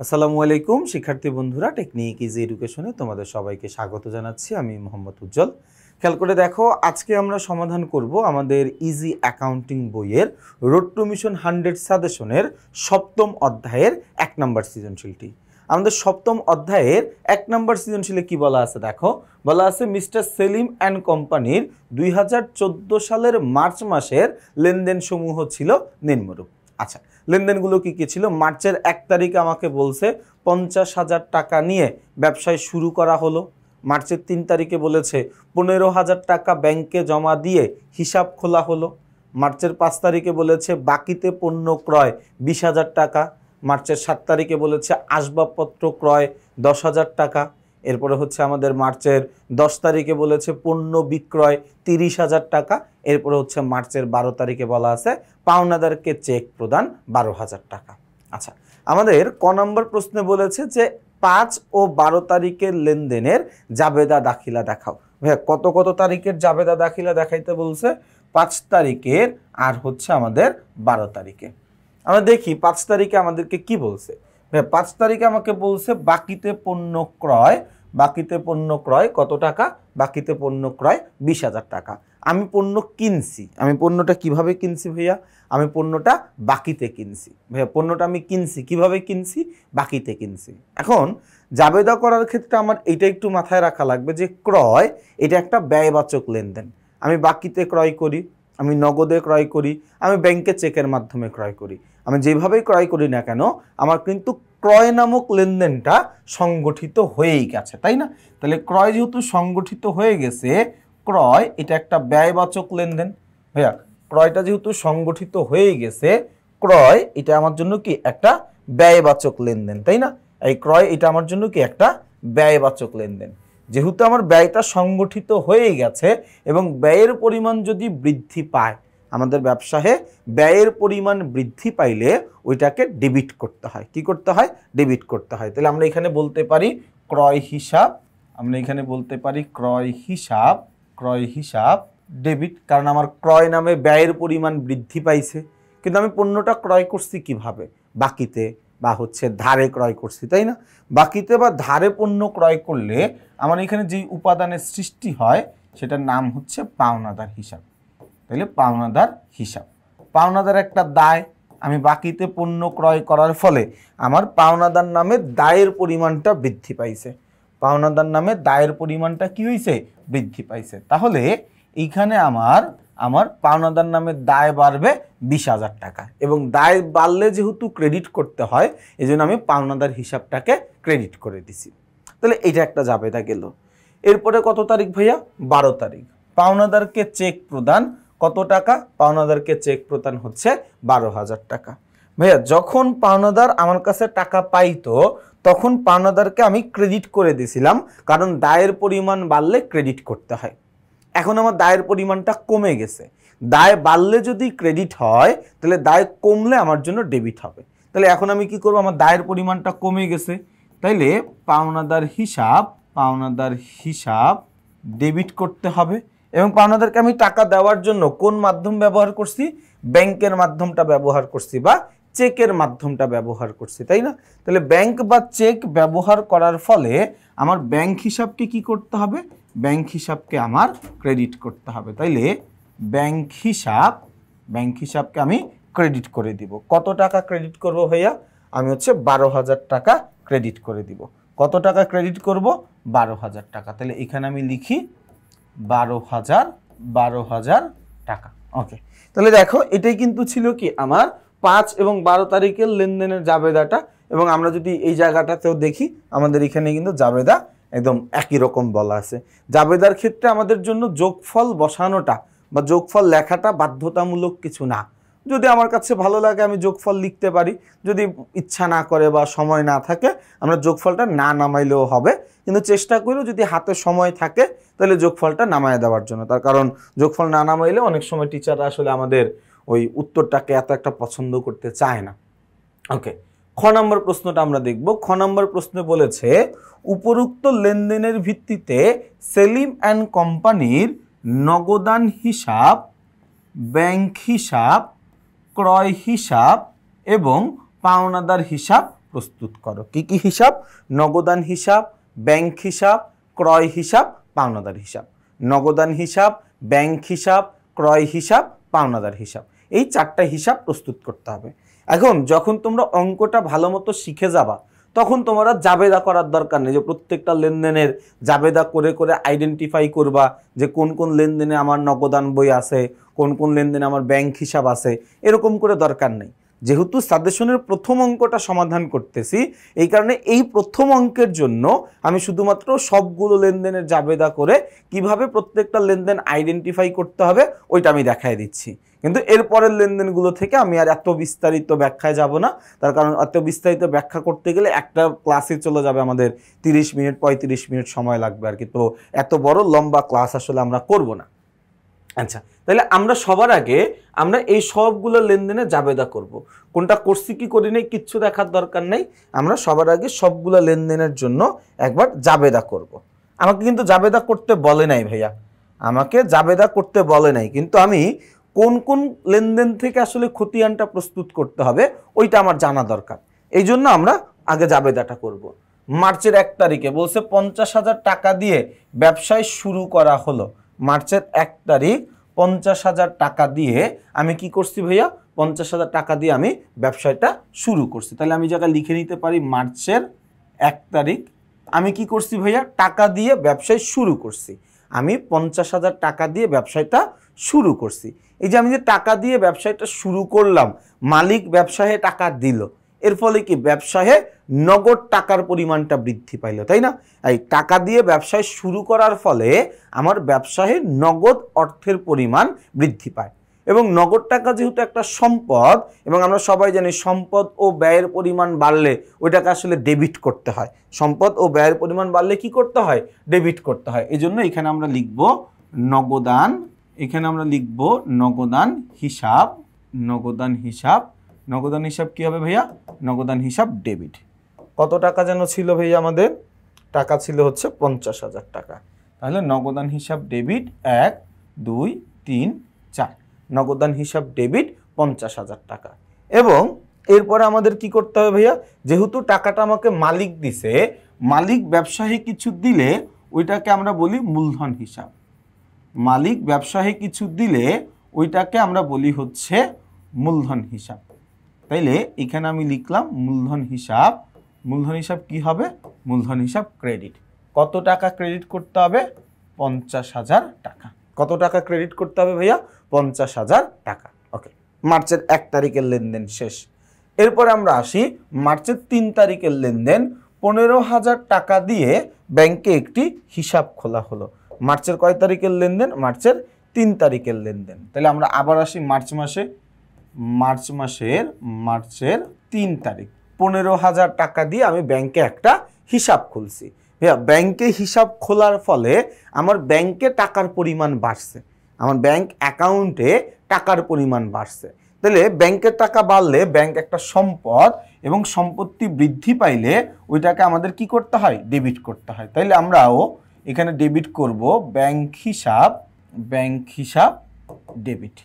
আসসালামু আলাইকুম শিক্ষার্থী বন্ধুরা, টেকনিক ইজি এডুকেশনে তোমাদের সবাইকে স্বাগত জানাচ্ছি। আমি মোহাম্মদ উজ্জ্বল। খেয়াল করে দেখো, আজকে আমরা সমাধান করব আমাদের ইজি অ্যাকাউন্টিং বইয়ের রোড টু মিশন 100 সাজেশনের সপ্তম অধ্যায়ের 1 নম্বর সৃজনশীলটি। আমাদের সপ্তম অধ্যায়ের 1 নম্বর সৃজনশীলে কি বলা আছে দেখো, বলা আছে মিস্টার সেলিম অ্যান্ড কোম্পানির 2014 সালের মার্চ মাসের লেনদেন সমূহ ছিল নিম্নরূপ। আচ্ছা, লেনদেনগুলো কি ছিল? মার্চের 1 তারিখে আমাকে বলছে 50,000 টাকা নিয়ে ব্যবসায় শুরু করা হলো। মার্চের 3 তারিখে বলেছে 15,000 টাকা ব্যাংকে জমা দিয়ে হিসাব খোলা হলো। মার্চের 5 তারিখে বলেছে বাকিতে পণ্য ক্রয় 20,000 টাকা। মার্চের 7 তারিখে বলেছে আসবাবপত্র ক্রয় 10,000 টাকা। এরপরে হচ্ছে আমাদের মার্চের 10 তারিখে বলেছে পণ্য বিক্রয় 30,000 টাকা। এরপরে হচ্ছে মার্চের 12 তারিখে বলা আছে পাওনাদারকে চেক প্রদান 12,000 টাকা। আচ্ছা, আমাদের ক নম্বর প্রশ্নে বলেছে যে 5 ও 12 তারিখের লেনদেনের জাবেদা দাখিলা দেখাও। ভাইয়া কত কত তারিখের জাবেদা দাখিলা দেখাইতে বলছে? 5 তারিখের আর হচ্ছে আমাদের 12 তারিখে। আমরা দেখি 5 তারিখে আমাদেরকে কি বলছে। 5 তারিখে আমাকে বলছে বাকিতে পণ্য ক্রয় কত টাকা? বাকিতে পণ্য ক্রয় 20,000 টাকা। আমি পণ্য কিনছি, আমি পণ্যটা কিভাবে কিনছি ভাইয়া? আমি পণ্যটা বাকিতে কিনছি। ভাইয়া পণ্যটা আমি কিনছি কিভাবে কিনছি? বাকিতে কিনছি। এখন জাবেদা করার ক্ষেত্রে আমার এটা একটু মাথায় রাখা লাগবে যে ক্রয় এটা একটা ব্যয়বাচক লেনদেন। আমি বাকিতে ক্রয় করি, আমি নগদে ক্রয় করি, আমি ব্যাংকে চেকের মাধ্যমে ক্রয় করি, আমি যেভাবেই ক্রয় করি না কেন আমার কিন্তু ক্রয় নামক লেনদেনটা সংগঠিত হয়েই গেছে, তাই না? তাহলে ক্রয় যেহেতু সংগঠিত হয়ে গেছে, ক্রয় এটা একটা ব্যয়বাচক লেনদেন। ভাইয়া ক্রয়টা যেহেতু সংগঠিত হয়ে গেছে, ক্রয় এটা আমার জন্য কি একটা ব্যয়বাচক লেনদেন, তাই না? এই ক্রয় এটা আমার জন্য কি একটা ব্যয়বাচক লেনদেন। যেহেতু আমার ব্যয়টা সংগঠিত হয়ে গেছে এবং ব্যয়ের পরিমাণ যদি বৃদ্ধি পায়, আমাদের ব্যবসায়ে ব্যয়ের পরিমাণ বৃদ্ধি পাইলে ওইটাকে ডেবিট করতে হয়। কি করতে হয়? ডেবিট করতে হয়। তাহলে আমরা এখানে বলতে পারি ক্রয় হিসাব, ক্রয় হিসাব ডেবিট, কারণ আমার ক্রয় নামে ব্যয়ের পরিমাণ বৃদ্ধি পাইছে। কিন্তু আমি পণ্যটা ক্রয় করছি কিভাবে? বাকিতে বা হচ্ছে ধারে ক্রয় করছি, তাই না? বাকিতে বা ধারে পণ্য ক্রয় করলে আমার এখানে যেই উপাদানের সৃষ্টি হয় সেটার নাম হচ্ছে পাওনাদার হিসাব। তাহলে পাওনাদার হিসাব, পাওনাদার একটা দায়। আমি বাকিতে পণ্য ক্রয় করার ফলে আমার পাওনাদার নামে দায়ের পরিমাণটা বৃদ্ধি পাইছে। পাওনাদার নামে দায়ের পরিমাণটা কি হয়েছে? বৃদ্ধি পাইছে। তাহলে এইখানে আমার পাওনাদার নামে দায় বাড়বে 20,000 টাকা, এবং দায় বাড়লে যেহেতু ক্রেডিট করতে হয় এই জন্য আমি পাওনাদার হিসাবটাকে ক্রেডিট করে দিছি। তাহলে এটা একটা জাবেদা গেল। এরপরে কত তারিখ ভাইয়া? 12 তারিখ। পাওনাদারকে চেক প্রদান কত টাকা? পাওনাদারকে চেক প্রদান হচ্ছে 12,000 টাকা। ভাইয়া যখন পাওনাদার আমার কাছে টাকা পাইতো তখন পাওনাদারকে আমি ক্রেডিট করে দিয়েছিলাম, কারণ দায়ের পরিমাণ বাড়লে ক্রেডিট করতে হয়। এখন আমার দায়ের পরিমাণটা কমে গেছে, দায় বাড়লে যদি ক্রেডিট হয় তাহলে দায় কমলে আমার জন্য ডেবিট হবে। তাহলে এখন আমি কি করব? আমার দায়ের পরিমাণটা কমে গেছে, তাইলে পাওনাদার হিসাব ডেবিট করতে হবে। এবং পাওনাদারকে আমি টাকা দেওয়ার জন্য কোন মাধ্যম ব্যবহার করছি? ব্যাংকের মাধ্যমটা ব্যবহার করছি বা চেকের মাধ্যমটা ব্যবহার করছি, তাই না? তাহলে ব্যাংক বা চেক ব্যবহার করার ফলে আমার ব্যাংক হিসাবকে কি করতে হবে? ব্যাংক হিসাবকে আমার ক্রেডিট করতে হবে। তাইলে ব্যাংক হিসাবকে আমি ক্রেডিট করে দিব। কত টাকা ক্রেডিট করব ভাইয়া? আমি হচ্ছে 12,000 টাকা ক্রেডিট করে দিব। কত টাকা ক্রেডিট করব? 12,000 টাকা। তাহলে এখানে আমি লিখি 12,000 টাকা। ওকে, তাহলে দেখো এটাই কিন্তু ছিল কি আমার 5 এবং 12 তারিখের লেনদেনের জাবেদাটা। এবং আমরা যদি এই জায়গাটাতেও দেখি আমাদের এখানে কিন্তু জাবেদা একদম একই রকম বলা আছে। জাবেদার ক্ষেত্রে আমাদের জন্য যোগফল বসানোটা বা যোগফল লেখাটা বাধ্যতামূলক কিছু না। যদি আমার কাছে ভালো লাগে আমি যোগফল লিখতে পারি, যদি ইচ্ছা না করে বা সময় না থাকে আমরা যোগফলটা না নামাইলেও হবে, কিন্তু চেষ্টা করো যদি হাতে সময় থাকে তাহলে যোগফলটা নামায় দেওয়ার জন্য। তার কারণ যোগফল না নামাইলে অনেক সময় টিচাররা আসলে আমাদের ওই উত্তরটাকে এত একটা পছন্দ করতে চায় না। ওকে, খ নম্বর প্রশ্নটা আমরা দেখব। খ নম্বর প্রশ্নে বলেছে উপরোক্ত লেনদেনের ভিত্তিতে সেলিম অ্যান্ড কোম্পানির নগদান হিসাব, ব্যাংক হিসাব, ক্রয় হিসাব এবং পাওনাদার হিসাব প্রস্তুত করো। কি কি হিসাব? নগদান হিসাব, ব্যাংক হিসাব, ক্রয় হিসাব, পাওনাদার হিসাব। নগদান হিসাব, ব্যাংক হিসাব, ক্রয় হিসাব, পাওনাদার হিসাব, এই 4টা হিসাব প্রস্তুত করতে হবে। এখন যখন তোমরা অঙ্কটা ভালো মতো শিখে যাবা তখন তোমরা জাবেদা করার দরকার নেই, যে প্রত্যেকটা লেনদেনের জাবেদা করে করে আইডেন্টিফাই করবা যে কোন কোন লেনদেনে আমার নগদান বই আছে, কোন কোন লেনদেনে আমার ব্যাংক হিসাব আছে, এরকম করে দরকার নেই। যেহেতু সাজেশনের প্রথম অঙ্কটা সমাধান করতেছি, এই কারণে এই প্রথম অঙ্কের জন্য আমি শুধুমাত্র সবগুলো লেনদেনের জাবেদা করে কিভাবে প্রত্যেকটা লেনদেন আইডেন্টিফাই করতে হবে ওইটা আমি দেখাই দিচ্ছি। কিন্তু এরপরের লেনদেনগুলো থেকে আমি আর এত বিস্তারিত ব্যাখ্যায় যাব না, তার কারণ এত বিস্তারিত ব্যাখ্যা করতে গেলে একটা ক্লাসে চলে যাবে আমাদের 30 মিনিট 35 মিনিট সময় লাগবে আর কি। তো এত বড় লম্বা ক্লাস আসলে আমরা করব না। আচ্ছা, তাহলে আমরা সবার আগে আমরা এই সবগুলো লেনদেনে জাবেদা করব। কোনটা করছি কি করি নাই কিচ্ছু দেখার দরকার নেই, আমরা সবার আগে সবগুলো লেনদেনের জন্য একবার জাবেদা করব। আমাকে কিন্তু জাবেদা করতে বলে নাই ভাইয়া, আমাকে জাবেদা করতে বলে নাই, কিন্তু আমি কোন কোন লেনদেন থেকে আসলে খতিয়ানটা প্রস্তুত করতে হবে ওইটা আমার জানা দরকার। এই জন্য আমরা আগে জাবেদাটা করব। মার্চের 1 তারিখে বলছে 50,000 টাকা দিয়ে ব্যবসায় শুরু করা হলো। মার্চের 1 তারিখ 50,000 টাকা দিয়ে আমি কি করছি ভাইয়া? 50,000 টাকা দিয়ে আমি ব্যবসাটা শুরু করছি। তাহলে আমি জায়গা লিখে নিতে পারি মার্চের 1 তারিখ আমি কি করছি ভাইয়া? টাকা দিয়ে ব্যবসায় শুরু করছি। আমি 50,000 টাকা দিয়ে ব্যবসাটা শুরু করছি। এই যে আমি যে টাকা দিয়ে ব্যবসাটা শুরু করলাম, মালিক ব্যবসায়ে টাকা দিল, এর ফলে কি ব্যবসায়ে নগদ টাকার পরিমাণটা বৃদ্ধি পাইল, তাই না? এই টাকা দিয়ে ব্যবসায় শুরু করার ফলে আমার ব্যবসায়ে নগদ অর্থের পরিমাণ বৃদ্ধি পায়। এবং নগদ টাকা যেহেতু একটা সম্পদ, এবং আমরা সবাই জানি সম্পদ ও ব্যয়ের পরিমাণ বাড়লে ওইটাকে আসলে ডেবিট করতে হয়। সম্পদ ও ব্যয়ের পরিমাণ বাড়লে কি করতে হয়? ডেবিট করতে হয়। এই জন্য এখানে আমরা লিখব নগদান, এখানে আমরা লিখব নগদান হিসাব। নগদান হিসাব, নগদান হিসাব কি হবে ভাইয়া? নগদান হিসাব ডেবিট। কত টাকা যেন ছিল ভাইয়া? আমাদের টাকা ছিল হচ্ছে 50,000 টাকা। তাহলে নগদান হিসাব ডেবিট 1 2 3 4, নগদান হিসাব ডেবিট 50,000 টাকা। এবং এরপরে আমাদের কি করতে হবে ভাইয়া? যেহেতু টাকাটা আমাকে মালিক দিছে, মালিক ব্যবসায়ী কিছু দিলে ওইটাকে আমরা বলি মূলধন হিসাব। মালিক ব্যবসায়ী কিছু দিলে ওইটাকে আমরা বলি হচ্ছে মূলধন হিসাব। তাইলে এখানে আমি লিখলাম মূলধন হিসাব। মূলধন হিসাব কি হবে? মূলধন হিসাব ক্রেডিট। কত টাকা ক্রেডিট করতে হবে? 50,000 টাকা। কত টাকা ক্রেডিট করতে হবে ভাইয়া? 50,000 টাকা। ওকে, মার্চের 1 তারিখের লেনদেন শেষ। এরপর আমরা আসি মার্চের 3 তারিখের লেনদেন। 15,000 টাকা দিয়ে ব্যাংকে একটি হিসাব খোলা হলো। মার্চের কয় তারিখের লেনদেন? মার্চের 3 তারিখের লেনদেন। তাহলে আমরা আবার আসি মার্চ মার্চের 3 তারিখ। 15,000 টাকা দিয়ে আমি ব্যাংকে একটা হিসাব খুলছি। ব্যাংকে হিসাব খোলার ফলে আমার ব্যাংকে টাকার পরিমাণ বাড়ছে, আমার ব্যাংক অ্যাকাউন্টে টাকার পরিমাণ বাড়ছে। তাহলে ব্যাংকের টাকা বাড়লে ব্যাংক একটা সম্পদ, এবং সম্পত্তি বৃদ্ধি পাইলে ওইটাকে আমাদের কি করতে হয়? ডেবিট করতে হয়। তাইলে আমরাও এখানে ডেবিট করব ব্যাংক হিসাব ডেবিট,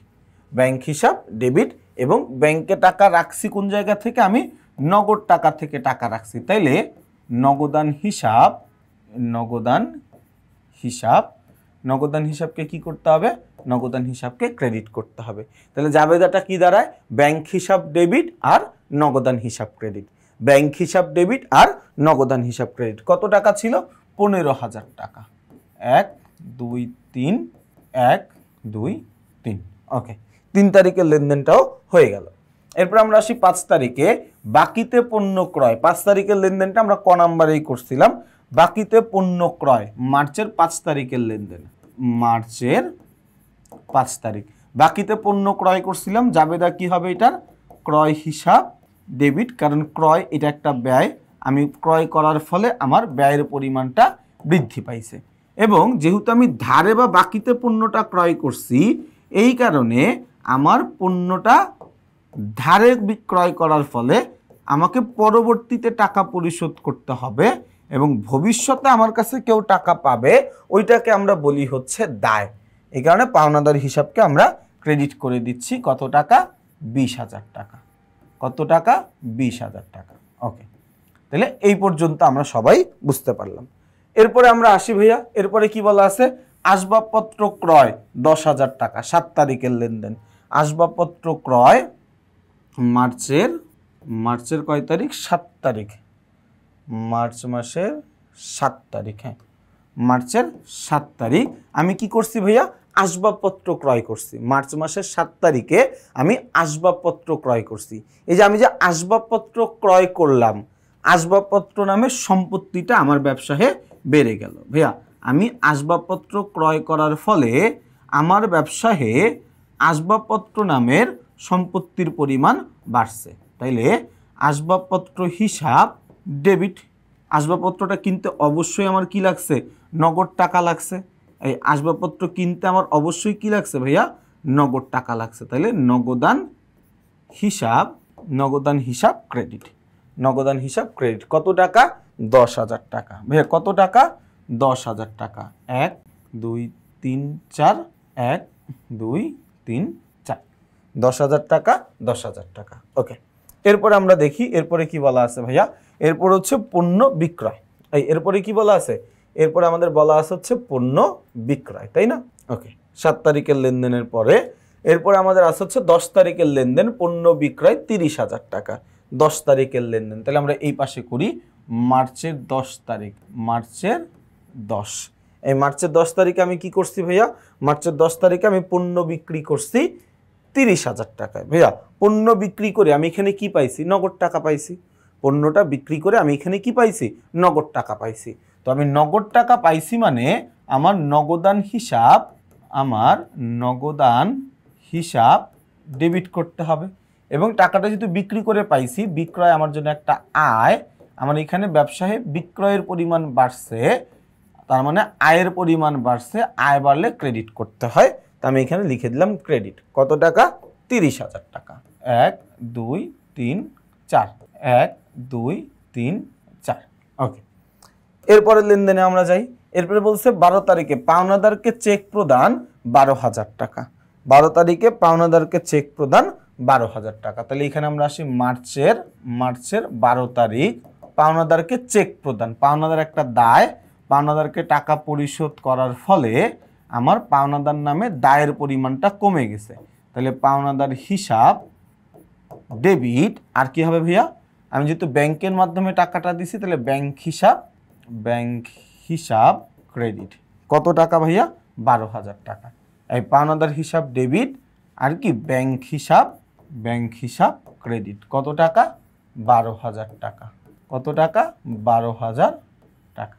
ব্যাংক হিসাব ডেবিট। এবং ব্যাংকে টাকা রাখছি কোন জায়গা থেকে? আমি নগদ টাকা থেকে টাকা রাখছি। তাইলে নগদান হিসাবকে কি করতে হবে? নগদান হিসাবকে ক্রেডিট করতে হবে। তাহলে জাবেদাটা কি দাঁড়ায়? ব্যাংক হিসাব ডেবিট আর নগদান হিসাব ক্রেডিট। ব্যাংক হিসাব ডেবিট আর নগদান হিসাব ক্রেডিট। কত টাকা ছিল? 15,000 টাকা। 1 2 3 1 2 3। ওকে, 3 তারিখের লেনদেনটাও হয়ে গেল। এরপর আমরা আসি 5 তারিখে বাকিতে পণ্য ক্রয়। 5 তারিখের লেনদেনটা আমরা ক নাম্বারেই করছিলাম? বাকিতে পণ্য ক্রয়, মার্চের 5 তারিখের লেনদেন। মার্চের 5 তারিখ বাকিতে পণ্য ক্রয় করছিলাম। জাবেদা কি হবে এটার? ক্রয় হিসাব ডেবিট, কারণ ক্রয় এটা একটা ব্যয়, আমি ক্রয় করার ফলে আমার ব্যয়ের পরিমাণটা বৃদ্ধি পাইছে। এবং যেহেতু আমি ধারে বা বাকিতে পণ্যটা ক্রয় করছি, এই কারণে আমার পণ্যটা ধারে বিক্রয় করার ফলে আমাকে পরবর্তীতে টাকা পরিশোধ করতে হবে, এবং ভবিষ্যতে আমার কাছে কেউ টাকা পাবে, ওইটাকে আমরা বলি হচ্ছে দায়। এই কারণে পাওনাদার হিসাবকে আমরা ক্রেডিট করে দিচ্ছি। কত টাকা? 20,000 টাকা। কত টাকা? 20,000 টাকা। ওকে, তাহলে এই পর্যন্ত আমরা সবাই বুঝতে পারলাম। এরপরে আমরা আসি ভাইয়া, এরপরে কি বলা আছে, আসবাবপত্র ক্রয় 10,000 টাকা, 7 তারিখের লেনদেন। আসবাবপত্র ক্রয় মার্চের কয় তারিখ, 7 তারিখ, মার্চ মাসের 7 তারিখ, হ্যাঁ মার্চের 7 তারিখ আমি কি করছি ভাইয়া, আসবাবপত্র ক্রয় করছি। মার্চ মাসের 7 তারিখে আমি আসবাবপত্র ক্রয় করছি। এই যে আমি যে আসবাবপত্র ক্রয় করলাম, আসবাবপত্র নামের সম্পত্তিটা আমার ব্যবসায়ে বেড়ে গেল। ভাইয়া আমি আসবাবপত্র ক্রয় করার ফলে আমার ব্যবসায়ে আসবাবপত্র নামের সম্পত্তির পরিমাণ বাড়ছে। তাইলে আসবাবপত্র হিসাব ডেবিট। আসবাবপত্রটা কিনতে অবশ্যই আমার কি লাগছে, নগদ টাকা লাগছে। এই আসবাবপত্র কিনতে আমার অবশ্যই কি লাগছে ভাইয়া, নগদ টাকা লাগছে। তাহলে নগদান হিসাব ক্রেডিট। নগদান হিসাব ক্রেডিট কত টাকা, 10,000 টাকা। ভাইয়া কত টাকা, 10,000 টাকা। 1 2 3 4, 1 2 3 4, 10,000 টাকা, 10,000 টাকা। ওকে, এরপরে আমরা দেখি এরপরে কি বলা আছে ভাইয়া। এরপর হচ্ছে পণ্য বিক্রয়। এরপরে কি বলা আছে, এরপরে আমাদের বলা আছে হচ্ছে পণ্য বিক্রয়, তাই না? ওকে, 7 তারিখের লেনদেনের পরে এরপরে আমাদের আছে হচ্ছে 10 তারিখের লেনদেন, পণ্য বিক্রয় 30,000 টাকা। 10 তারিখের লেনদেন, তাহলে আমরা এই পাশে করি মার্চের 10 তারিখ, মার্চের 10। এই মার্চের 10 তারিখে আমি কি করছি ভাইয়া, মার্চের 10 তারিখে আমি পণ্য বিক্রি করছি 30,000 টাকায়। ভাইয়া পণ্য বিক্রি করে আমি এখানে কি পাইছি, নগদ টাকা পাইছি। পণ্যটা বিক্রি করে আমি এখানে কি পাইছি, নগদ টাকা পাইছি। তো আমি নগদ টাকা পাইছি মানে আমার নগদান হিসাব ডেবিট করতে হবে। এবং টাকাটা যেহেতু বিক্রি করে পাইছি, বিক্রয় আমার জন্য একটা আয়, আমার এখানে ব্যবসায়ে বিক্রয়ের পরিমাণ বাড়ছে, তার মানে আয়ের পরিমাণ বাড়ছে। আয় বাড়লে ক্রেডিট করতে হয়, তা আমি এখানে লিখে দিলাম ক্রেডিট। কত টাকা, 30,000 টাকা। 1 2 3 4, 1 2 3 4। ওকে, এরপরের লেনদেনে আমরা যাই। এরপরে বলছে 12 তারিখে পাওনাদারকে চেক প্রদান 12,000 টাকা। 12 তারিখে পাওনাদারকে চেক প্রদান 12,000 টাকা। তাহলে এখানে আমরা আসি মার্চের 12 তারিখ, পাওনাদারকে চেক প্রদান। পাওনাদার একটা দায়, পাওনাদারকে টাকা পরিশোধ করার ফলে আমার পাওনাদার নামে দায়ের পরিমাণটা কমে গেছে। তাহলে পাওনাদার হিসাব ডেবিট। আর কি হবে ভাইয়া, আমি যেহেতু ব্যাংকের মাধ্যমে টাকাটা দিছি, তাহলে ব্যাংক হিসাব ক্রেডিট। কত টাকা ভাইয়া, 12,000 টাকা। এই পাওনাদার হিসাব ডেবিট, আর কি ব্যাংক হিসাব ক্রেডিট। কত টাকা, 12,000 টাকা। কত টাকা, 12,000 টাকা।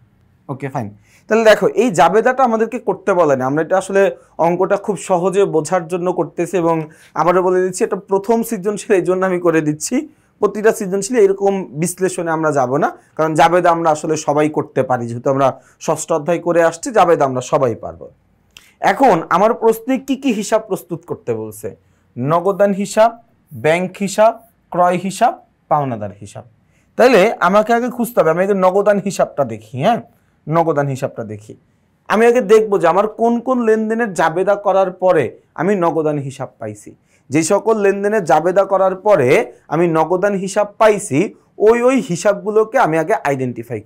Okay fine. তাহলে দেখো এই জাবেদাটা আমাদেরকে করতে বলে না, আমরা এটা আসলে অঙ্কটা খুব সহজে বোঝার জন্য করতেছি। এবং আবারও বলে দিচ্ছি, এটা প্রথম সৃজনশীল, এই জন্য আমি করে দিচ্ছি। প্রতিটা সৃজনশীল এরকম বিশ্লেষণে আমরা যাব না, কারণ জাবেদা আমরা আসলে সবাই করতে পারি, যেহেতু আমরা 6ষ্ঠ অধ্যায় করে আসছি, জাবেদা আমরা সবাই পারবো। এখন আমার প্রশ্নে কি কি হিসাব প্রস্তুত করতে বলছে, নগদান হিসাব, ব্যাংক হিসাব, ক্রয় হিসাব, পাওনাদার হিসাব। তাইলে আমাকে আগে খুঁজতে হবে, আমি আগে নগদান হিসাবটা দেখি। হ্যাঁ, নগদান হিসাবটা দেখি। আমি আগে দেখবো যে আমার কোন কোন লেনদেনের জাবেদা করার পরে আমি নগদান হিসাব পাইছি। যে সকল লেনদেনের জাবেদা করার পরে আমি নগদান হিসাব পাইছি, ওই হিসাবগুলোকে আমি আগে আইডেন্টিফাই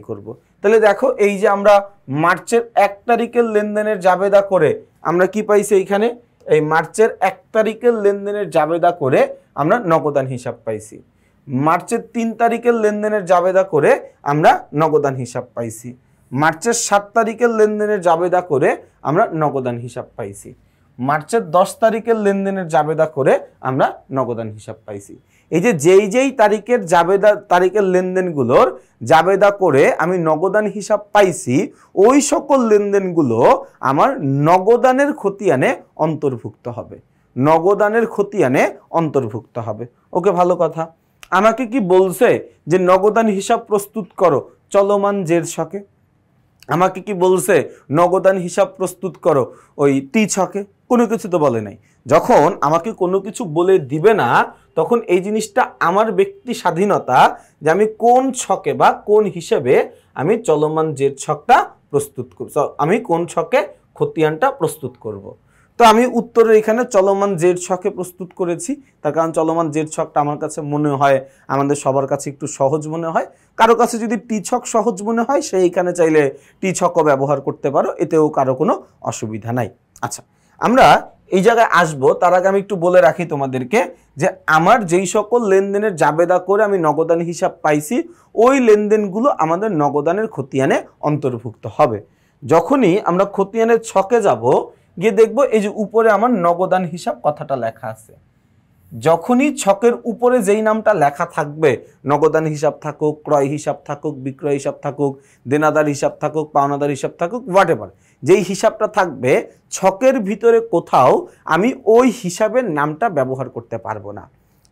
করব। তাহলে দেখো এই যে আমরা মার্চের 1 তারিখের লেনদেনের জাবেদা করে আমরা কি পাইছি, এইখানে এই মার্চের 1 তারিখের লেনদেনের জাবেদা করে আমরা নগদান হিসাব পাইছি। মার্চের 3 তারিখের লেনদেনের জাবেদা করে আমরা নগদান হিসাব পাইছি। মার্চের 7 তারিখের লেনদেনের জাবেদা করে আমরা নগদান হিসাব পাইছি। মার্চের 10 তারিখের লেনদেনের জাবেদা করে আমরা নগদান হিসাব পাইছি। এই যে যেই তারিখের লেনদেনগুলোর জাবেদা করে আমি নগদান হিসাব পাইছি, ওই সকল লেনদেনগুলো আমার নগদানের খতিয়ানে অন্তর্ভুক্ত হবে। ওকে, ভালো কথা। আমাকে কি বলছে যে নগদান হিসাব প্রস্তুত করো চলমান জের ছকে, আমাকে কি বলছে নগদান হিসাব প্রস্তুত করো ওই টি ছকে? কোনো কিছু তো বলে নাই। যখন আমাকে কোনো কিছু বলে দিবে না, তখন এই জিনিসটা আমার ব্যক্তি স্বাধীনতা যে আমি কোন ছকে বা কোন হিসেবে আমি চলমান জের ছকটা প্রস্তুত করব, আমি কোন ছকে খতিয়ানটা প্রস্তুত করব। তো আমি উত্তরের এখানে চলমান জেড ছকে প্রস্তুত করেছি, তার কারণ চলমান জেড ছকটা আমার কাছে মনে হয় আমাদের সবার কাছে একটু সহজ মনে হয়। কারো কাছে যদি টি ছক সহজ মনে হয় সে এইখানে চাইলে টি ছকও ব্যবহার করতে পারো, এতেও কারো কোনো অসুবিধা নাই। আচ্ছা, আমরা এই জায়গায় আসবো, তার আগে আমি একটু বলে রাখি তোমাদেরকে যে আমার যেই সকল লেনদেনের জাবেদা করে আমি নগদান হিসাব পাইছি ওই লেনদেনগুলো আমাদের নগদানের খতিয়ানে অন্তর্ভুক্ত হবে। যখনই আমরা খতিয়ানের ছকে যাব, গিয়ে দেখবো এই যে উপরে আমার নগদান হিসাব কথাটা লেখা আছে। যখনই ছকের উপরে যেই নামটা লেখা থাকবে, নগদান হিসাব থাকুক, ক্রয় হিসাব থাকুক, বিক্রয় হিসাব থাকুক, দেনাদার হিসাব থাকুক, পাওনাদার হিসাব থাকুক, হোয়াটএভার যেই হিসাবটা থাকবে, ছকের ভিতরে কোথাও আমি ওই হিসাবের নামটা ব্যবহার করতে পারবো না।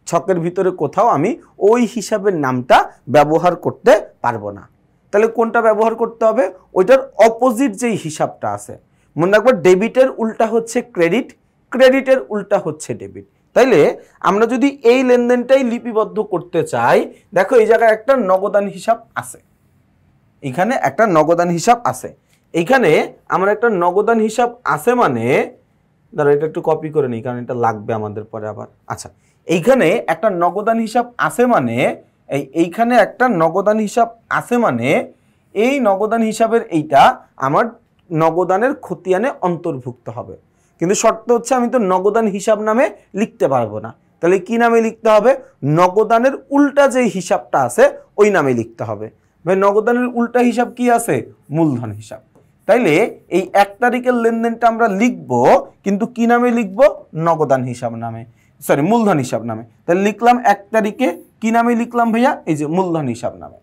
ছকের ভিতরে কোথাও আমি ওই হিসাবের নামটা ব্যবহার করতে পারবো না। তাহলে কোনটা ব্যবহার করতে হবে? ওইটার অপোজিট যেই হিসাবটা আছে। মনে রাখবো ডেবিটের উল্টা হচ্ছে ক্রেডিট, ক্রেডিটের উল্টা হচ্ছে ডেবিট। তাইলে আমরা যদি এই লেনদেনটাই লিপিবদ্ধ করতে চাই, দেখো এই জায়গায় একটা নগদান হিসাব আছে, এখানে একটা নগদান হিসাব আছে, এইখানে আমার একটা নগদান হিসাব আছে মানে, ধরো এটা একটু কপি করে নিই কারণ এটা লাগবে আমাদের পরে আবার। আচ্ছা, এইখানে একটা নগদান হিসাব আছে মানে, এইখানে একটা নগদান হিসাব আছে মানে এই নগদান হিসাবের এইটা আমার নগদানের খতিয়ানে অন্তর্ভুক্ত হবে। কিন্তু শর্ত হচ্ছে আমি তো নগদান হিসাব নামে লিখতে পারবো না। তাহলে কি নামে লিখতে হবে? নগদানের উল্টা যে হিসাবটা আছে ওই নামে লিখতে হবে। ভাই নগদানের উল্টা হিসাব কি আছে? মূলধন হিসাব। তাইলে এই 1 তারিখের লেনদেনটা আমরা লিখব, কিন্তু কি নামে লিখব? নগদান হিসাব নামে, সরি মূলধন হিসাব নামে। তাহলে লিখলাম 1 তারিখে কি নামে লিখলাম ভাইয়া? এই যে মূলধন হিসাব নামে।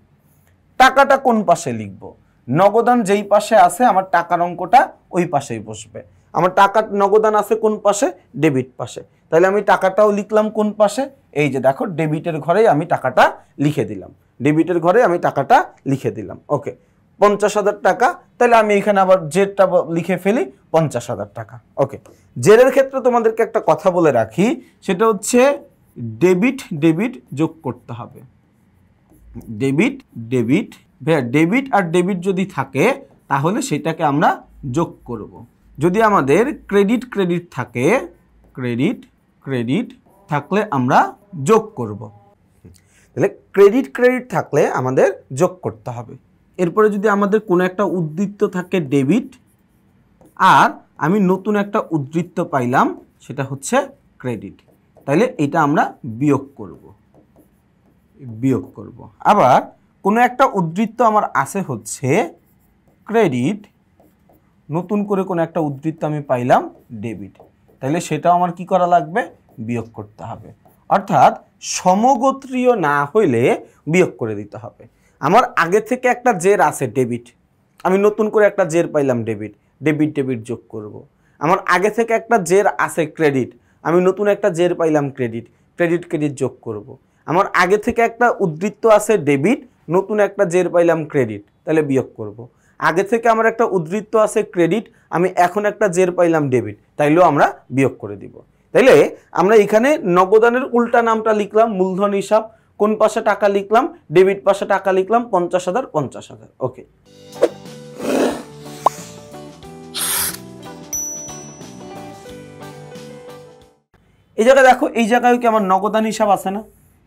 টাকাটা কোন পাশে লিখব? নগদান যেই পাশে আছে আমার টাকার অঙ্কটা ওই পাশেই বসবে। আমার টাকা নগদান আছে কোন পাশে? ডেবিট পাশে। তাহলে আমি টাকাটাও লিখলাম কোন পাশে? এই যে দেখো ডেবিটের ঘরেই আমি টাকাটা লিখে দিলাম, ডেবিটের ঘরে আমি টাকাটা লিখে দিলাম। ওকে, 50,000 টাকা। তাহলে আমি এখানে আবার জেডটা লিখে ফেলি 50,000 টাকা। ওকে, জেডের ক্ষেত্রে তোমাদেরকে একটা কথা বলে রাখি, সেটা হচ্ছে ডেবিট ডেবিট যোগ করতে হবে। ডেবিট ডেবিট, ভাইয়া ডেবিট আর ডেবিট যদি থাকে তাহলে সেটাকে আমরা যোগ করব। যদি আমাদের ক্রেডিট ক্রেডিট থাকে, ক্রেডিট ক্রেডিট থাকলে আমরা যোগ করব। তাহলে ক্রেডিট ক্রেডিট থাকলে আমাদের যোগ করতে হবে। এরপরে যদি আমাদের কোনো একটা উদ্ধৃত্ত থাকে ডেবিট, আর আমি নতুন একটা উদ্ধৃত্ত পাইলাম সেটা হচ্ছে ক্রেডিট, তাহলে এটা আমরা বিয়োগ করব, বিয়োগ করব। আবার কোনো একটা উদ্ধৃত্ত আমার আছে হচ্ছে ক্রেডিট, নতুন করে কোনো একটা উদ্ধৃত্ত আমি পাইলাম ডেবিট, তাহলে সেটাও আমার কি করা লাগবে? বিয়োগ করতে হবে। অর্থাৎ সমগোত্রীয় না হইলে বিয়োগ করে দিতে হবে। আমার আগে থেকে একটা জের আছে ডেবিট, আমি নতুন করে একটা জের পাইলাম ডেবিট, ডেবিট ডেবিট যোগ করব। আমার আগে থেকে একটা জের আছে ক্রেডিট, আমি নতুন একটা জের পাইলাম ক্রেডিট, ক্রেডিট ক্রেডিট যোগ করব। আমার আগে থেকে একটা উদ্ধৃত্ত আছে ডেবিট, নতুন একটা জের পাইলাম ক্রেডিট, তাহলে বিয়োগ করব। আগে থেকে আমার একটা উদ্ধৃত্ত আছে ক্রেডিট, আমি এখন একটা জের পাইলাম ডেবিট, তাইলেও আমরা বিয়োগ করে দিব। তাইলে আমরা এখানে নগদানের উল্টা নামটা লিখলাম মূলধন হিসাব, কোন পাশে টাকা লিখলাম? ডেবিট পাশে টাকা লিখলাম 50,000 50,000। ওকে, এই জায়গায় দেখো, এই জায়গায় কি আমার নগদান হিসাব আছে না?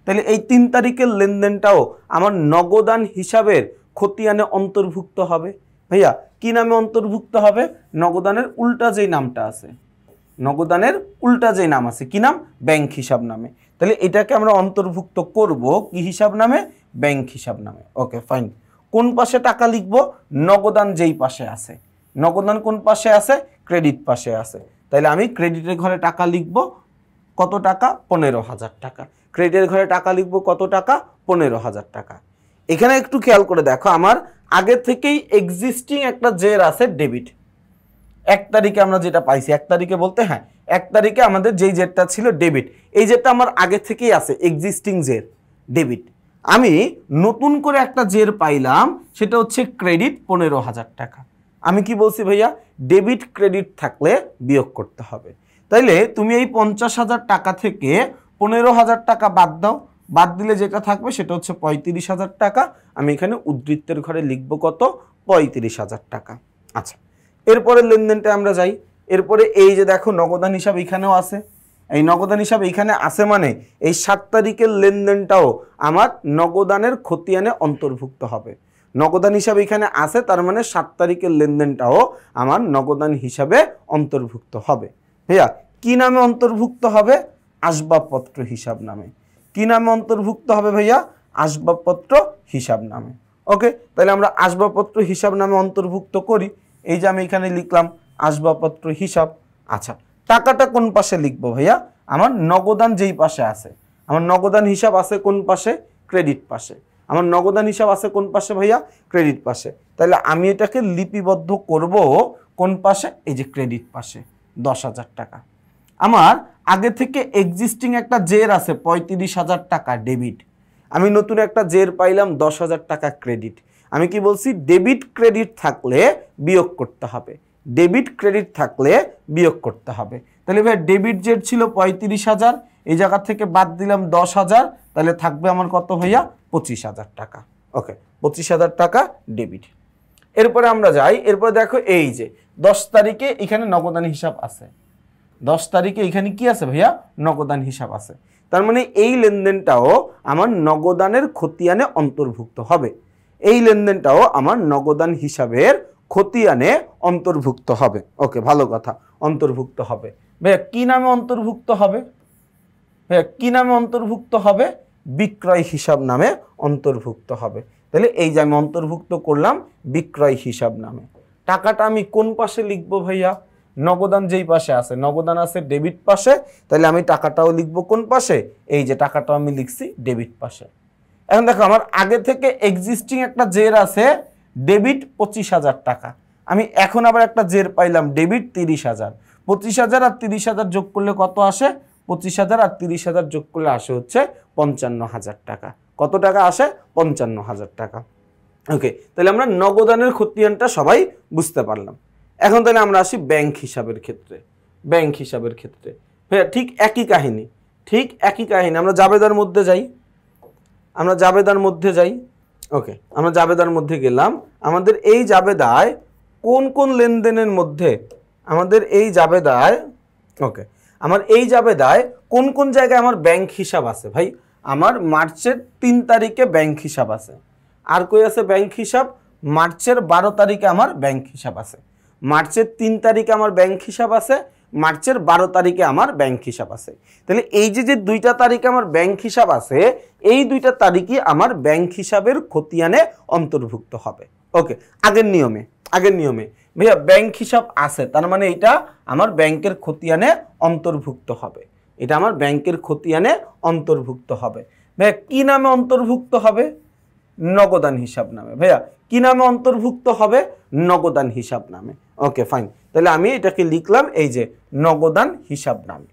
তাহলে এই 3 তারিখের লেনদেনটাও আমার নগদান হিসাবের খতিয়ানে অন্তর্ভুক্ত হবে। ভাইয়া কি নামে অন্তর্ভুক্ত হবে? নগদানের উল্টা যেই নামটা আছে, নগদানের উল্টা যেই নাম আছে, কি নাম? ব্যাংক হিসাব নামে। তাহলে এটাকে আমরা অন্তর্ভুক্ত করব কি হিসাব নামে? ব্যাংক হিসাব নামে। Okay fine. কোন পাশে টাকা লিখব? নগদান যেই পাশে আছে। নগদান কোন পাশে আছে? ক্রেডিট পাশে আছে। তাহলে আমি ক্রেডিটের ঘরে টাকা লিখব কত টাকা? 15,000 টাকা। ক্রেডিটের ঘরে টাকা লিখব কত টাকা? 15,000 টাকা। এখানে একটু খেয়াল করে দেখো, আমার আগে থেকেই এক্সিস্টিং একটা জের আছে ডেবিট। 1 তারিখে আমরা যেটা পাইছি, 1 তারিখে বলতে হ্যাঁ 1 তারিখে আমাদের যেই জেরটা ছিল ডেবিট, এই জেরটা আমার আগে থেকেই আছে, এক্সিস্টিং জের ডেবিট। আমি নতুন করে একটা জের পাইলাম, সেটা হচ্ছে ক্রেডিট 15,000 টাকা। আমি কি বলছি ভাইয়া? ডেবিট ক্রেডিট থাকলে বিয়োগ করতে হবে। তাইলে তুমি এই 50,000 টাকা থেকে 15,000 টাকা বাদ দাও, বাদ দিলে যেটা থাকবে সেটা হচ্ছে 35,000 টাকা। আমি এখানে উদ্ধৃত্তের ঘরে লিখব কত? 35,000 টাকা। আচ্ছা, এরপরের লেনদেনটা আমরা যাই। এরপরে এই যে দেখো নগদান হিসাব এখানেও আছে, এই নগদান হিসাব এখানে আছে মানে এই 7 তারিখের লেনদেনটাও আমার নগদানের খতিয়ানে অন্তর্ভুক্ত হবে। নগদান হিসাব এখানে আছে তার মানে 7 তারিখের লেনদেনটাও আমার নগদান হিসাবে অন্তর্ভুক্ত হবে। ভাইয়া কি নামে অন্তর্ভুক্ত হবে? আসবাবপত্র হিসাব নামে। কি নামে অন্তর্ভুক্ত হবে ভাইয়া? আসবাবপত্র হিসাব নামে। ওকে, তাহলে আমরা আসবাবপত্র হিসাব নামে অন্তর্ভুক্ত করি। এই যে আমি এখানে লিখলাম আসবাবপত্র হিসাব। আচ্ছা, টাকাটা কোন পাশে লিখবো ভাইয়া? আমার নগদান যেই পাশে আছে, আমার নগদান হিসাব আছে কোন পাশে? ক্রেডিট পাশে। আমার নগদান হিসাব আছে কোন পাশে ভাইয়া? ক্রেডিট পাশে। তাহলে আমি এটাকে লিপিবদ্ধ করব কোন পাশে? এই যে ক্রেডিট পাশে, 10,000 টাকা। আমার আগে থেকে এক্সিস্টিং একটা জের আছে 35,000 টাকা ডেবিট, আমি নতুন একটা জের পাইলাম 10,000 টাকা ক্রেডিট। আমি কি বলছি? ডেবিট ক্রেডিট থাকলে বিয়োগ করতে হবে, ডেবিট ক্রেডিট থাকলে বিয়োগ করতে হবে। তাহলে ভাই ডেবিট জের ছিল 35,000, এই জায়গা থেকে বাদ দিলাম 10,000, তাহলে থাকবে আমার কত ভাইয়া? 25,000 টাকা। ওকে, 25,000 টাকা ডেবিট। এরপরে আমরা যাই, এরপরে দেখো এই যে 10 তারিখে এখানে নগদান হিসাব আছে, 10 তারিখে এখানে কি আছে ভাইয়া? নগদান হিসাব আছে। তার মানে এই লেনদেনটাও আমার নগদানের খতিয়ানে অন্তর্ভুক্ত হবে, এই লেনদেনটাও আমার নগদান হিসাবের খতিয়ানে অন্তর্ভুক্ত হবে। ওকে, ভালো কথা, অন্তর্ভুক্ত হবে। ভাইয়া কি নামে অন্তর্ভুক্ত হবে? ভাইয়া কি নামে অন্তর্ভুক্ত হবে? বিক্রয় হিসাব নামে অন্তর্ভুক্ত হবে। তাহলে এই যে আমি অন্তর্ভুক্ত করলাম বিক্রয় হিসাব নামে। টাকাটা আমি কোন পাশে লিখবো ভাইয়া? নগদান যেই পাশে আছে, নগদান আছে ডেবিট পাশে, তাহলে আমি টাকাটাও লিখবো কোন পাশে? এই যে টাকাটাও আমি লিখছি ডেবিট পাশে। এখন দেখো আমার আগে থেকে এক্সিস্টিং একটা জের আছে ডেবিট 25,000 টাকা, আমি এখন আবার একটা জের পাইলাম ডেবিট 30,000। 25,000 আর 30,000 যোগ করলে কত আসে? 25,000 আর 30,000 যোগ করলে আসে হচ্ছে 55,000 টাকা। কত টাকা আসে? 55,000 টাকা। ওকে, তাহলে আমরা নগদানের খতিয়ানটা সবাই বুঝতে পারলাম। এখন তাহলে আমরা আসি ব্যাংক হিসাবের ক্ষেত্রে। ব্যাংক হিসাবের ক্ষেত্রে ভাইয়া ঠিক একই কাহিনী, ঠিক একই কাহিনী। আমরা জাবেদার মধ্যে যাই, আমরা জাবেদার মধ্যে যাই। ওকে, আমরা জাবেদার মধ্যে গেলাম। আমাদের এই জাবেদায় কোন কোন লেনদেনের মধ্যে আমাদের এই জাবেদায়, ওকে, আমার এই জাবেদায় কোন কোন জায়গায় আমার ব্যাংক হিসাব আছে ভাই? আমার মার্চের 3 তারিখে ব্যাংক হিসাব আছে। আর কই আছে ব্যাংক হিসাব? মার্চের 12 তারিখে আমার ব্যাংক হিসাব আছে। মার্চের 3 তারিখে আমার ব্যাংক হিসাব আছে, মার্চের 12 তারিখে আমার ব্যাংক হিসাব আছে। তাহলে এই যে দুইটা তারিখে আমার ব্যাংক হিসাব আছে, এই দুইটা তারিখই আমার ব্যাংক হিসাবের খতিয়ানে অন্তর্ভুক্ত হবে। ওকে, আগের নিয়মে ভাইয়া ব্যাংক হিসাব আছে তার মানে এটা আমার ব্যাংকের খতিয়ানে অন্তর্ভুক্ত হবে, এটা আমার ব্যাংকের খতিয়ানে অন্তর্ভুক্ত হবে। ভাইয়া কি নামে অন্তর্ভুক্ত হবে? নগদান হিসাব নামে। ভাইয়া কি নামে অন্তর্ভুক্ত হবে? নগদান হিসাব নামে। ওকে ফাইন, তাহলে আমি এটাকে লিখলাম এই যে নগদান হিসাব নামে।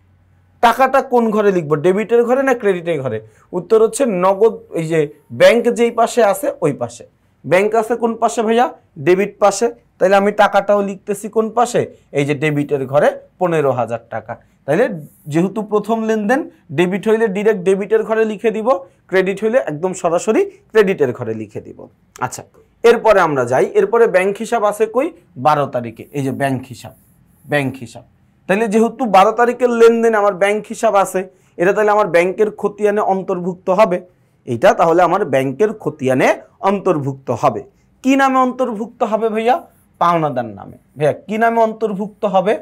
টাকাটা কোন ঘরে লিখবো? ডেবিটের ঘরে না ক্রেডিটের ঘরে? উত্তর হচ্ছে নগদ, এই যে ব্যাংক যেই পাশে আছে ওই পাশে। ব্যাংক আছে কোন পাশে ভাইয়া? ডেবিট পাশে। তাহলে আমি টাকাটাও লিখতেছি কোন পাশে? এই যে ডেবিটের ঘরে 15,000 টাকা। তাহলে যেহেতু প্রথম লেনদেন, ডেবিট হইলে ডিরেক্ট ডেবিটের ঘরে লিখে দিব, ক্রেডিট হইলে একদম সরাসরি ক্রেডিটের ঘরে লিখে দিব। আচ্ছা, এরপরে আমরা যাই, এরপরে ব্যাংক হিসাব আছে কই? 12 তারিখে। এই যে ব্যাংক হিসাব, ব্যাংক হিসাব। তাহলে যেহেতু 12 তারিখের লেনদেন আমার ব্যাংক হিসাব আছে, এটা তাহলে আমার ব্যাংকের খতিয়ানে অন্তর্ভুক্ত হবে। এইটা তাহলে আমার ব্যাংকের খতিয়ানে অন্তর্ভুক্ত হবে। কি নামে অন্তর্ভুক্ত হবে ভাইয়া? পাওনাদার নামে। ভাইয়া কি নামে অন্তর্ভুক্ত হবে?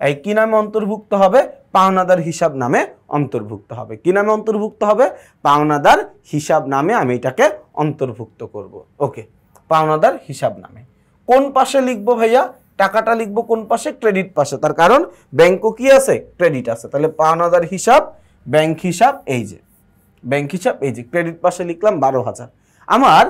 এই কি নামে অন্তর্ভুক্ত হবে? পাওনাদার হিসাব নামে অন্তর্ভুক্ত হবে। কি নামে অন্তর্ভুক্ত হবে? পাওনাদার হিসাব নামে আমি এটাকে অন্তর্ভুক্ত করব। ওকে, পাওনাদার হিসাব নামে। কোন পাশে লিখবো ভাইয়া? টাকাটা লিখবো কোন পাশে? ক্রেডিট পাশে। তার কারণ ব্যাংকও কি আছে? ক্রেডিট আছে। তাহলে পাওনাদার হিসাব, ব্যাংক হিসাব, এই যে ব্যাংক হিসাব, এই যে ক্রেডিট পাশে লিখলাম 12,000। আমার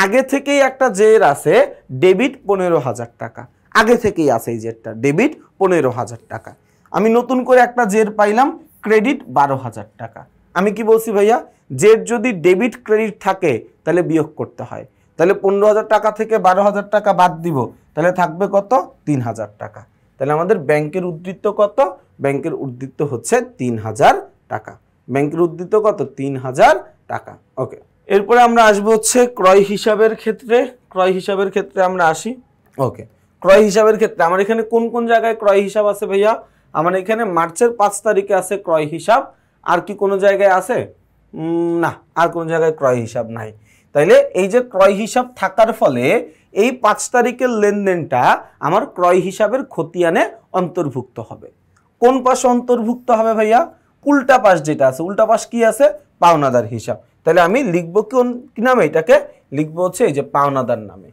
আগে থেকেই একটা জের আছে ডেবিট 15,000 টাকা, আগে থেকেই আছে এই জেরটা ডেবিট 15,000 টাকা। আমি নতুন করে একটা জের পাইলাম ক্রেডিট 12,000 টাকা। আমি কি বলছি ভাইয়া? জের যদি ডেবিট ক্রেডিট থাকে তাহলে বিয়োগ করতে হয়। তাহলে 15,000 টাকা থেকে 12,000 টাকা বাদ দিব, তাহলে থাকবে কত? 3,000 টাকা। তাহলে আমাদের ব্যাংকের উদ্ধৃত্ত কত? ব্যাংকের উদ্ধৃত্ত হচ্ছে 3,000 টাকা। ব্যাংকের উদ্ধৃত্ত কত? 3,000 টাকা। ওকে, এরপরে আমরা আসবো হচ্ছে ক্রয় হিসাবের ক্ষেত্রে। ক্রয় হিসাবের ক্ষেত্রে আমরা আসি। ওকে, ক্রয় হিসাবের ক্ষেত্রে আমার এখানে কোন কোন জায়গায় ক্রয় হিসাব আছে ভাইয়া? আমার এখানে মার্চের 5 তারিখে আছে ক্রয় হিসাব। আর কি কোনো জায়গায় আছে? না, আর কোনো জায়গায় ক্রয় হিসাব নাই। তাইলে এই যে ক্রয় হিসাব থাকার ফলে এই 5 তারিখের লেনদেনটা আমার ক্রয় হিসাবের খতিয়ানে অন্তর্ভুক্ত হবে। কোন পাশে অন্তর্ভুক্ত হবে ভাইয়া? উল্টা পাশ যেটা আছে। উল্টা পাশ কি আছে? পাওনাদার হিসাব। তাহলে আমি লিখবো কোন কি নামে? এটাকে লিখবো হচ্ছে এই যে পাওনাদার নামে।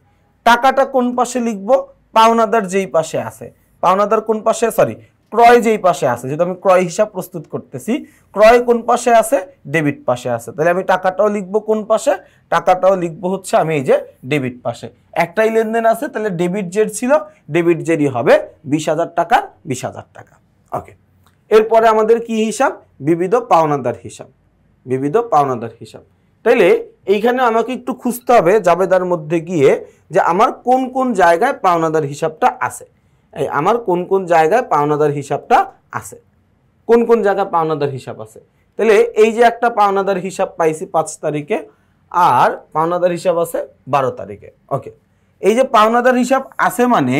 টাকাটা কোন পাশে লিখবো? পাওনাদার যেই পাশে আছে। পাওনাদার কোন পাশে? সরি, ক্রয় যেই পাশে আছে। যেহেতু আমি ক্রয় হিসাব প্রস্তুত করতেছি, ক্রয় কোন পাশে আছে? ডেবিট পাশে আছে। তাহলে আমি টাকাটাও লিখবো কোন পাশে? টাকাটাও লিখবো হচ্ছে আমি এই যে ডেবিট পাশে। একটাই লেনদেন আছে, তাহলে ডেবিট জেড ছিল, ডেবিট জেডই হবে 20,000 টাকার 20,000 টাকা। ওকে, এরপরে আমাদের কি হিসাব? বিবিধ পাওনাদার হিসাব। বিবিধ পাওনাদার হিসাব। তাইলে এইখানে আমাকে একটু খুঁজতে হবে জাবেদার মধ্যে গিয়ে যে আমার কোন কোন জায়গায় পাওনাদার হিসাবটা আছে। এই আমার কোন কোন জায়গায় পাওনাদার হিসাবটা আছে, কোন কোন জায়গায় পাওনাদার হিসাব আছে। তাহলে এই যে একটা পাওনাদার হিসাব পাইছি 5 তারিখে, আর পাওনাদার হিসাব আছে 12 তারিখে। ওকে, এই যে পাওনাদার হিসাব আছে মানে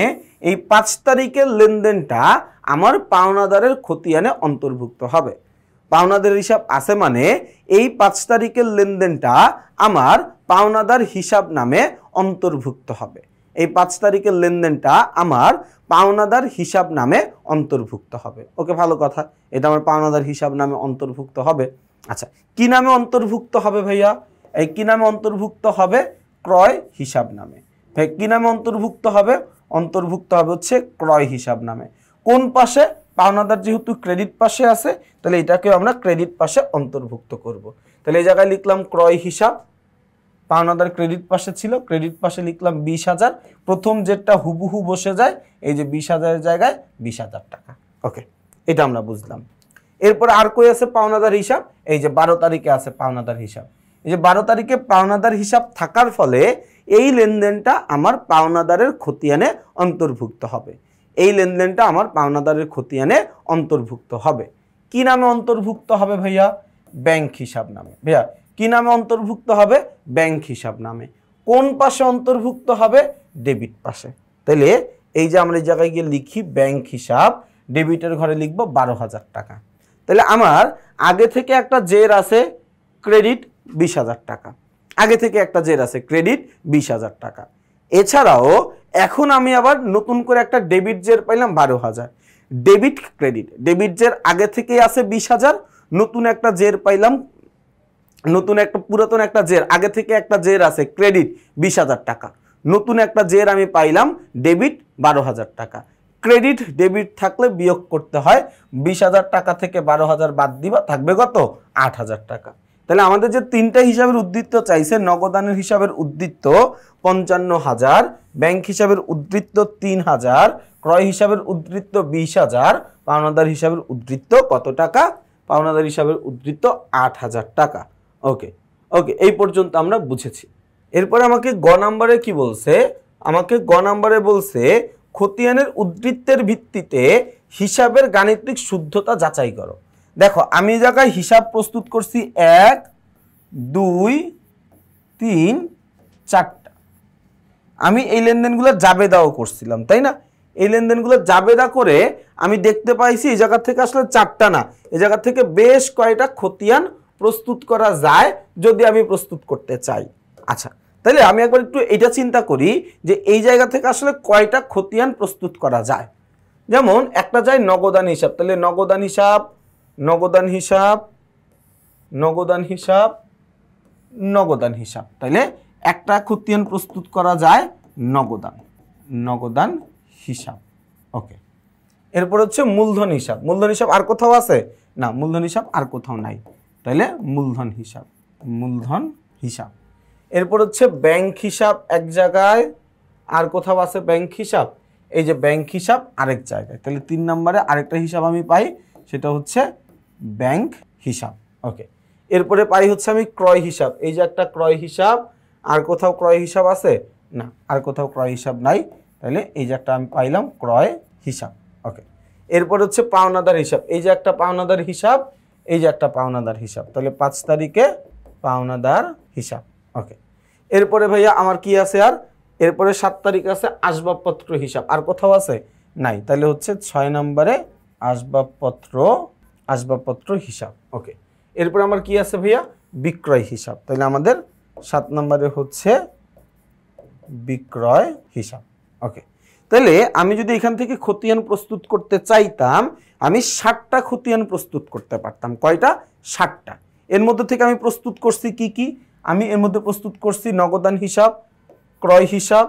এই 5 তারিখের লেনদেনটা আমার পাওনাদারের খতিয়ানে অন্তর্ভুক্ত হবে। পাওনাদার হিসাব আছে মানে এই 5 তারিখের লেনদেনটা আমার পাওনাদার হিসাব নামে অন্তর্ভুক্ত হবে। এই 5 তারিখের লেনদেনটা আমার পাওনাদার হিসাব নামে অন্তর্ভুক্ত হবে। ওকে, ভালো কথা, এটা আমার পাওনাদার হিসাব নামে অন্তর্ভুক্ত হবে। আচ্ছা, কি নামে অন্তর্ভুক্ত হবে ভাইয়া? এই কি নামে অন্তর্ভুক্ত হবে? ক্রয় হিসাব নামে। ভাই কি নামে অন্তর্ভুক্ত হবে? অন্তর্ভুক্ত হবে হচ্ছে ক্রয় হিসাব নামে। কোন পাশে? পাওনাদার যেহেতু ক্রেডিট পাশে আছে, তাহলে এটাকে আমরা ক্রেডিট পাশে অন্তর্ভুক্ত করব। তাহলে এই জায়গায় লিখলাম ক্রয় হিসাব, পাওনাদার ক্রেডিট পাশে ছিল, ক্রেডিট পাশে লিখলাম 20,000। প্রথম যেটা হুবহু বসে যায়, এই যে 20,000-এর জায়গায় 20,000 টাকা। ওকে, এটা আমরা বুঝলাম। এরপরে আর কই আছে পাওনাদার হিসাব? এই যে 12 তারিখে আছে পাওনাদার হিসাব। এই যে 12 তারিখে পাওনাদার হিসাব থাকার ফলে এই লেনদেনটা আমার পাওনাদারের খতিয়ানে অন্তর্ভুক্ত হবে। এই লেনদেনটা আমার পাওনাদারের খতিয়ানে অন্তর্ভুক্ত হবে। কি নামে অন্তর্ভুক্ত হবে ভাইয়া? ব্যাংক হিসাব নামে। ভাইয়া কি নামে অন্তর্ভুক্ত হবে? ব্যাংক হিসাব নামে। কোন পাশে অন্তর্ভুক্ত হবে? ডেবিট পাশে। তাহলে এই যে আমরা এই জায়গায় গিয়ে লিখি ব্যাংক হিসাব, ডেবিটের ঘরে লিখবো 12,000 টাকা। তাহলে আমার আগে থেকে একটা জের আছে ক্রেডিট 20,000 টাকা। আগে থেকে একটা জের আছে ক্রেডিট 20,000 টাকা। এছাড়াও এখন আমি আবার নতুন করে একটা ডেবিট জের পাইলাম 12,000। ডেবিট ক্রেডিট, ডেবিট জের আগে থেকেই আছে 20,000, নতুন একটা জের পাইলাম, নতুন একটা পুরাতন একটা জের আগে থেকে একটা জের আছে ক্রেডিট 20,000 টাকা, নতুন একটা জের আমি পাইলাম ডেবিট 12,000 টাকা। ক্রেডিট ডেবিট থাকলে বিয়োগ করতে হয়, 20,000 টাকা থেকে 12,000 বাদ দিবা, থাকবে কত? 8,000 টাকা। তাহলে আমাদের যে তিনটা হিসাবের উদ্ধৃত্ত চাইছে, নগদানের হিসাবের উদ্ধৃত্ত 55,000, ব্যাংক হিসাবের উদ্ধৃত্ত 3,000, ক্রয় হিসাবের উদ্ধৃত্ত 20,000, পাওনাদার হিসাবের উদ্ধৃত্ত কত টাকা? পাওনাদার হিসাবের উদ্ধৃত্ত 8,000 টাকা। ওকে ওকে, এই পর্যন্ত আমরা বুঝেছি। এরপরে আমাকে গ নাম্বারে কি বলছে? আমাকে গ নাম্বারে বলছে খতিয়ানের উদ্ধৃত্তের ভিত্তিতে হিসাবের গাণিতিক শুদ্ধতা যাচাই করো। দেখো আমি এই জায়গায় হিসাব প্রস্তুত করছি 1, 2, 3, 4টা। আমি এই লেনদেনগুলো জাবেদাও করছিলাম, তাই না? এই লেনদেনগুলো জাবেদা করে আমি দেখতে পাইছি এই জায়গা থেকে আসলে 4টা না, এই জায়গা থেকে বেশ কয়টা খতিয়ান প্রস্তুত করা যায় যদি আমি প্রস্তুত করতে চাই। আচ্ছা, তাহলে আমি একবার একটু এটা চিন্তা করি যে এই জায়গা থেকে আসলে কয়টা খতিয়ান প্রস্তুত করা যায়। যেমন একটা যায় নগদান হিসাব, তাহলে নগদান হিসাব, নগদান হিসাব, নগদান হিসাব, নগদান হিসাব, তাইলে একটা খতিয়ান প্রস্তুত করা যায় নগদান, নগদান হিসাব। ওকে, এরপর হচ্ছে মূলধন হিসাব। মূলধন হিসাব আর কোথাও আছে? না, মূলধন হিসাব আর কোথাও নাই, তাইলে মূলধন হিসাব, মূলধন হিসাব। এরপর হচ্ছে ব্যাংক হিসাব এক জায়গায়, আর কোথাও আছে ব্যাংক হিসাব? এই যে ব্যাংক হিসাব আরেক জায়গায়, তাহলে 3 নম্বরে আরেকটা হিসাব আমি পাই, সেটা হচ্ছে ব্যাংক হিসাব। ওকে, এরপরে পাই হচ্ছে আমি ক্রয় হিসাব। এই যে একটা ক্রয় হিসাব, আর কোথাও ক্রয় হিসাব আছে? না, আর কোথাও ক্রয় হিসাব নাই, তাহলে এই যে একটা আমি পাইলাম ক্রয় হিসাব। ওকে, এরপর হচ্ছে পাওনাদার হিসাব। এই যে একটা পাওনাদার হিসাব, এই যে একটা পাওনাদার হিসাব, তাহলে 5 তারিখে পাওনাদার হিসাব। ওকে, এরপরে ভাইয়া আমার কি আছে? আর এরপরে 7 তারিখ আছে আসবাবপত্র হিসাব, আর কোথাও আছে নাই, তাহলে হচ্ছে 6 নম্বরে আসবাবপত্র হিসাব। ওকে, এরপরে আমার কি আছে ভাইয়া, বিক্রয় হিসাব, তাহলে আমাদের 7 নম্বরে হচ্ছে বিক্রয় হিসাব। ওকে, তাহলে আমি যদি এখান থেকে খতিয়ান প্রস্তুত করতে চাইতাম, আমি 60টা খতিয়ান প্রস্তুত করতে পারতাম। কয়টা? 60টা। এর মধ্যে থেকে আমি প্রস্তুত করছি কি কি? আমি এর মধ্যে প্রস্তুত করছি নগদান হিসাব, ক্রয় হিসাব,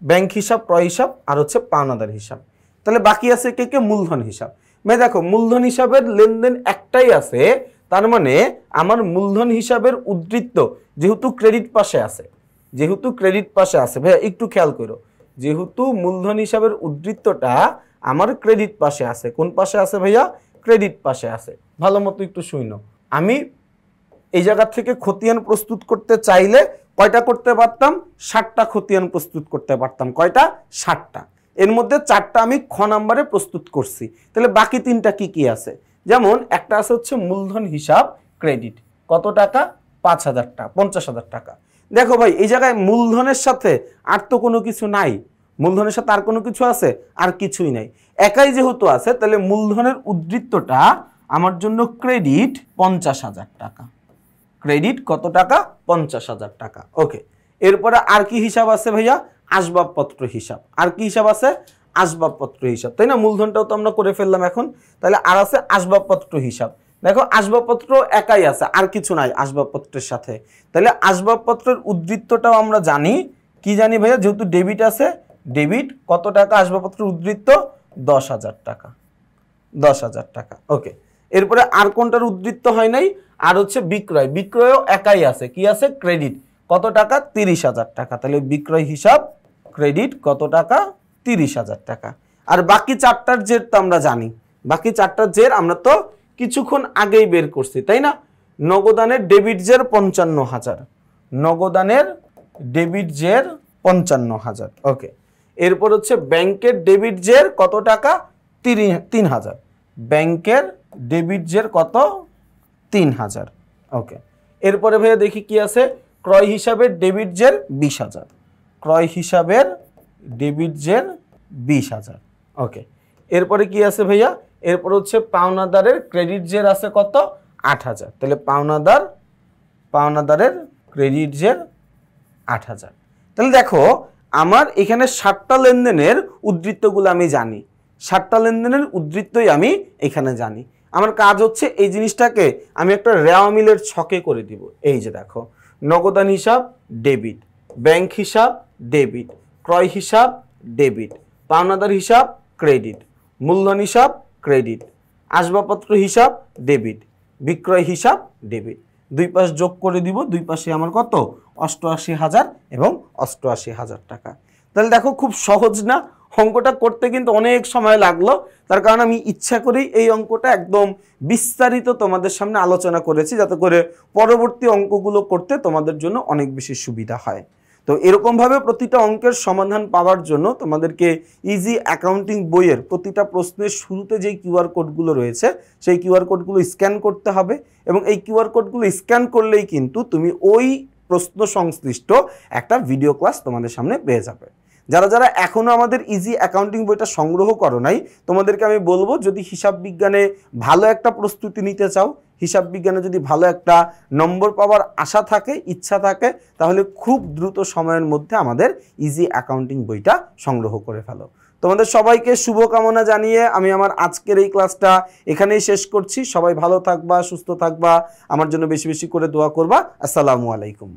ব্যাংক হিসাব, ক্রয় হিসাব, আর হচ্ছে পাওনাদার হিসাব। তাহলে বাকি আছে কে কে? মূলধন হিসাব। মানে দেখো, মূলধন হিসাবের লেনদেন একটাই আছে, তার মানে আমার মূলধন হিসাবের উদ্ধৃত যেহেতু ক্রেডিট পাশে আছে, ভাইয়া একটু খেয়াল করো, যেহেতু মূলধন হিসাবের উদ্ধৃতটা আমার ক্রেডিট পাশে আছে। কোন পাশে আছে ভাইয়া? ক্রেডিট পাশে আছে। ভালো মতো একটু শুনো, আমি এই জায়গা থেকে খতিয়ান প্রস্তুত করতে চাইলে কয়টা করতে পারতাম? 60টা খতিয়ান প্রস্তুত করতে পারতাম। কয়টা? 60টা। এর মধ্যে 4টা আমি খ নাম্বারে প্রস্তুত করছি। তাহলে বাকি 3টা কি কি আছে? যেমন একটা আছে হচ্ছে মূলধন হিসাব ক্রেডিট, কত টাকা? 50,000 টাকা। দেখো ভাই, এই জায়গায় মূলধনের সাথে আর তো কোনো কিছু নাই। মূলধনের সাথে আর কোনো কিছু আছে? আর কিছুই নাই। একাই যেহেতু আছে, তাহলে মূলধনের উদ্ধৃতটা আমার জন্য ক্রেডিট 50,000 টাকা। ক্রেডিট কত টাকা? 50,000 টাকা। ওকে, এরপরে আর কি হিসাব আছে ভাইয়া? আসবাবপত্র হিসাব। আর কি হিসাব আছে? আসবাবপত্র হিসাব, তাই না? মূলধনটাও তো আমরা করে ফেললাম এখন, তাহলে আর আছে আসবাবপত্র হিসাব। দেখো, আসবাবপত্র একাই আছে, আর কিছু নাই আসবাবপত্রের সাথে। তাহলে আসবাবপত্রের উদ্ধৃতটাও আমরা জানি। কি জানি ভাইয়া? যেহেতু ডেবিট আছে, ডেবিট কত টাকা? আসবাবপত্রের উদ্ধৃত 10,000 টাকা। 10,000 টাকা। ওকে, এরপরে আর কোনটার উদ্ধৃত হয় নাই? আর হচ্ছে বিক্রয়। বিক্রয়ও একাই আছে। কি আছে? ক্রেডিট কত টাকা? 30,000 টাকা। তাহলে বিক্রয় হিসাব ক্রেডিট কত টাকা? 30,000 টাকা। আর বাকি 4টার জের তো আমরা জানি। বাকি 4টার জের আমরা তো কিছুক্ষণ আগেই বের করছি, তাই না? নগদানের ডেবিট জের 55,000। নগদানের ডেবিট জের 55,000। ওকে, এরপর হচ্ছে ব্যাংকের ডেবিট জের কত টাকা? 3,000। ব্যাংকের ডেবিট জের কত? 3,000। ওকে, এরপরে ভাইয়া দেখি কি আছে? ক্রয় হিসাবের ডেবিট জের 20,000। ক্রয় হিসাবের ডেবিট জের 20,000। ওকে, এরপরে কি আছে ভাইয়া? এরপর হচ্ছে পাওনাদারের ক্রেডিট জের আছে কত? 8,000। তাহলে পাওনাদারের ক্রেডিট জের 8,000। তাহলে দেখো, আমার এখানে 60টা লেনদেনের উদ্ধৃতগুলো আমি জানি। 60টা লেনদেনের উদ্ধৃতই আমি এখানে জানি। আমার কাজ হচ্ছে এই জিনিসটাকে আমি একটা রেওয়া মিলের ছকে করে দিব। এই যে দেখো, নগদান হিসাব ডেবিট, ব্যাংক হিসাব ডেবিট, ক্রয় হিসাব ডেবিট, পাওনাদার হিসাব ক্রেডিট, মূলধন হিসাব ক্রেডিট, আসবাবপত্র হিসাব ডেবিট, বিক্রয় হিসাব ডেবিট। দুই পাশ যোগ করে দিব। দুই পাশে আমার কত? 88,000 এবং 88,000 টাকা। তাহলে দেখো, খুব সহজ না? অঙ্কটা করতে কিন্তু অনেক সময় লাগলো, তার কারণ আমি ইচ্ছা করেই এই অঙ্কটা একদম বিস্তারিত তোমাদের সামনে আলোচনা করেছি, যাতে করে পরবর্তী অঙ্কগুলো করতে তোমাদের জন্য অনেক বেশি সুবিধা হয়। তো এরকমভাবে প্রতিটা অঙ্কের সমাধান পাওয়ার জন্য তোমাদেরকে ইজি অ্যাকাউন্টিং বইয়ের প্রতিটা প্রশ্নের শুরুতে যেই কিউআর কোডগুলো রয়েছে, সেই কিউআর কোডগুলো স্ক্যান করতে হবে, এবং এই কিউআর কোডগুলো স্ক্যান করলেই কিন্তু তুমি ওই প্রশ্ন সংশ্লিষ্ট একটা ভিডিও ক্লাস তোমাদের সামনে পেয়ে যাবে। যারা যারা এখনও আমাদের ইজি অ্যাকাউন্টিং বইটা সংগ্রহ করো নাই, তোমাদেরকে আমি বলবো, যদি হিসাব বিজ্ঞানে ভালো একটা প্রস্তুতি নিতে চাও, হিসাব বিজ্ঞানে যদি ভালো একটা নম্বর পাওয়ার আশা থাকে, ইচ্ছা থাকে, তাহলে খুব দ্রুত সময়ের মধ্যে আমাদের ইজি অ্যাকাউন্টিং বইটা সংগ্রহ করে ফেলো। তোমাদের সবাইকে শুভকামনা জানিয়ে আমি আমার আজকের এই ক্লাসটা এখানেই শেষ করছি। সবাই ভালো থাকবা, সুস্থ থাকবা, আমার জন্য বেশি বেশি করে দোয়া করবা। আসসালামু আলাইকুম।